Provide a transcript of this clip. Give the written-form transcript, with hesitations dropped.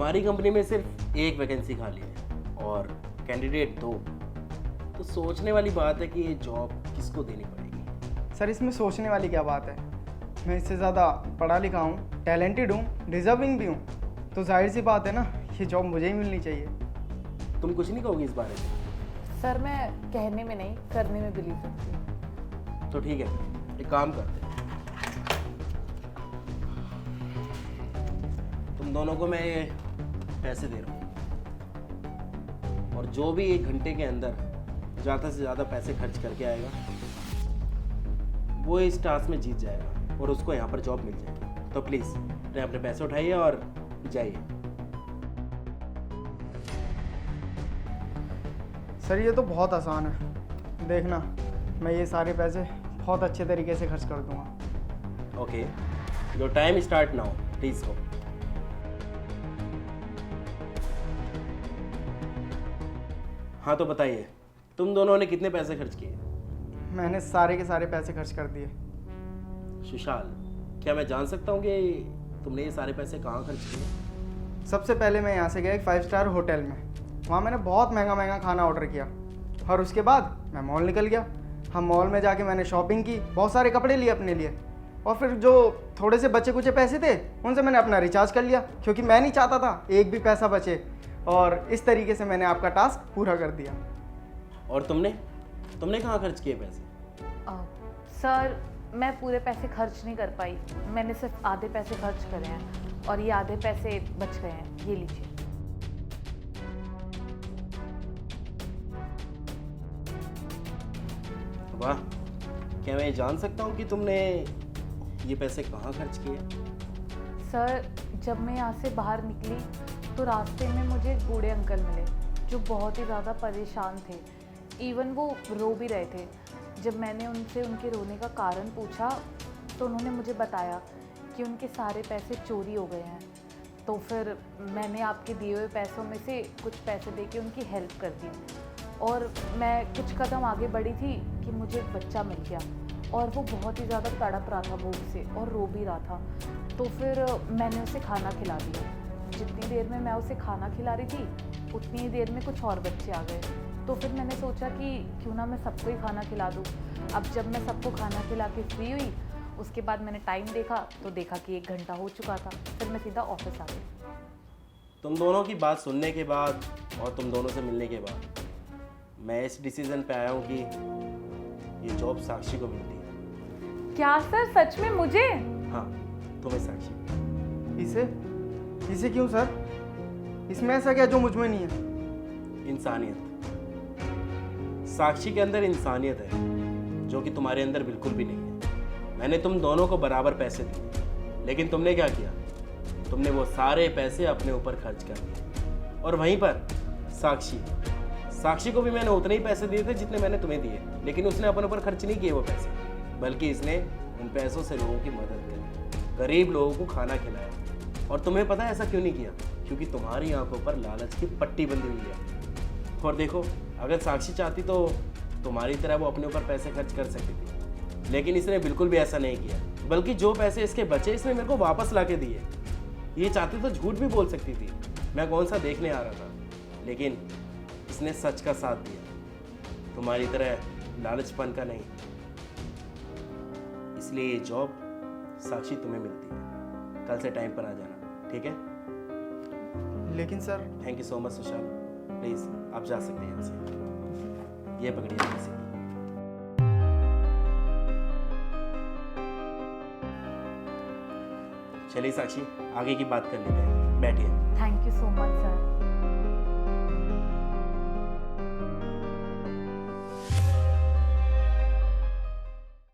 हमारी कंपनी में सिर्फ एक वैकेंसी खाली है और कैंडिडेट 2। तो सोचने वाली बात है कि ये जॉब किसको देनी पड़ेगी। सर इसमें सोचने वाली क्या बात है, मैं इससे ज़्यादा पढ़ा लिखा हूँ, टैलेंटेड हूँ, डिजर्विंग भी हूँ, तो जाहिर सी बात है ना, ये जॉब मुझे ही मिलनी चाहिए। तुम कुछ नहीं कहोगी इस बारे में? सर मैं कहने में नहीं, करने में बिलीव करती हूँ। तो ठीक है, एक काम करते हैं, तुम दोनों को मैं ये पैसे दे रहा हूँ और जो भी 1 घंटे के अंदर ज़्यादा से ज़्यादा पैसे खर्च करके आएगा वो इस टास्क में जीत जाएगा और उसको यहाँ पर जॉब मिल जाएगी। तो प्लीज़ अपने पैसे उठाइए और जाइए। सर ये तो बहुत आसान है, देखना मैं ये सारे पैसे बहुत अच्छे तरीके से खर्च कर दूंगा। Okay, your time start now, please go. हाँ तो बताइए, तुम दोनों ने कितने पैसे खर्च किए? मैंने सारे के सारे पैसे खर्च कर दिए। सुशाल, क्या मैं जान सकता हूँ कि तुमने ये सारे पैसे कहाँ खर्च किए? सबसे पहले मैं यहाँ से गया एक 5 स्टार होटल में, वहाँ मैंने बहुत महंगा महंगा खाना ऑर्डर किया और उसके बाद मैं मॉल निकल गया। हम मॉल में जाके मैंने शॉपिंग की, बहुत सारे कपड़े लिए अपने लिए और फिर जो थोड़े से बचे कुचे पैसे थे उनसे मैंने अपना रिचार्ज कर लिया, क्योंकि मैं नहीं चाहता था एक भी पैसा बचे, और इस तरीके से मैंने आपका टास्क पूरा कर दिया। और तुमने कहाँ खर्च किए पैसे? सर मैं पूरे पैसे खर्च नहीं कर पाई, मैंने सिर्फ आधे पैसे खर्च करे हैं और ये आधे पैसे बच गए हैं, ये लीजिए। वाह, क्या मैं जान सकता हूँ कि तुमने ये पैसे कहाँ खर्च किए? सर जब मैं यहाँ से बाहर निकली तो रास्ते में मुझे एक बूढ़े अंकल मिले जो बहुत ही ज़्यादा परेशान थे, इवन वो रो भी रहे थे। जब मैंने उनसे उनके रोने का कारण पूछा तो उन्होंने मुझे बताया कि उनके सारे पैसे चोरी हो गए हैं। तो फिर मैंने आपके दिए हुए पैसों में से कुछ पैसे देके उनकी हेल्प कर दी और मैं कुछ कदम आगे बढ़ी थी कि मुझे एक बच्चा मिल गया और वो बहुत ही ज़्यादा तड़प रहा था भूख से और रो भी रहा था। तो फिर मैंने उसे खाना खिला दिया। जितनी देर में मैं उसे खाना खिला रही थी उतनी ही देर में कुछ और बच्चे आ गए। तो फिर मैंने सोचा कि क्यों ना मैं सबको ही खाना खिला दूँ। अब जब मैं सबको खाना खिला के फ्री हुई उसके बाद मैंने टाइम देखा तो देखा कि 1 घंटा हो चुका था। फिर मैं सीधा ऑफिस आ गई। तुम दोनों की बात सुनने के बाद और तुम दोनों से मिलने के बाद मैं इस डिसीजन पे आया हूँ कि ये जॉब साक्षी को मिलती है। क्या सर, सच में मुझे? हाँ, तुम्हें साक्षी। इसे क्यों सर? इसमें ऐसा क्या जो मुझ में नहीं है? इंसानियत। साक्षी के अंदर इंसानियत है जो कि तुम्हारे अंदर बिल्कुल भी नहीं है। मैंने तुम दोनों को बराबर पैसे दिए, लेकिन तुमने क्या किया? तुमने वो सारे पैसे अपने ऊपर खर्च कर दिए। और वहीं पर साक्षी को भी मैंने उतने ही पैसे दिए थे जितने मैंने तुम्हें दिए, लेकिन उसने अपने ऊपर खर्च नहीं किए वो पैसे, बल्कि इसने उन पैसों से लोगों की मदद करी, गरीब लोगों को खाना खिलाया। और तुम्हें पता है ऐसा क्यों नहीं किया? क्योंकि तुम्हारी आंखों पर लालच की पट्टी बंधी हुई है। और देखो, अगर साक्षी चाहती तो तुम्हारी तरह वो अपने ऊपर पैसे खर्च कर सकती थी, लेकिन इसने बिल्कुल भी ऐसा नहीं किया, बल्कि जो पैसे इसके बचे इसने मेरे को वापस ला के दिए। ये चाहती तो झूठ भी बोल सकती थी, मैं कौन सा देखने आ रहा था, लेकिन इसने सच का साथ दिया, तुम्हारी तरह लालचपन का नहीं। इसलिए ये जॉब साक्षी तुम्हें मिलती है। कल से टाइम पर आ जाना, ठीक है? लेकिन sir. Thank you so much Sushal, please आप जा सकते हैं यहाँ से। ये पकड़िए पैसे। चलिए साक्षी, आगे की बात कर लेते हैं, बैठिए। Thank you so much sir.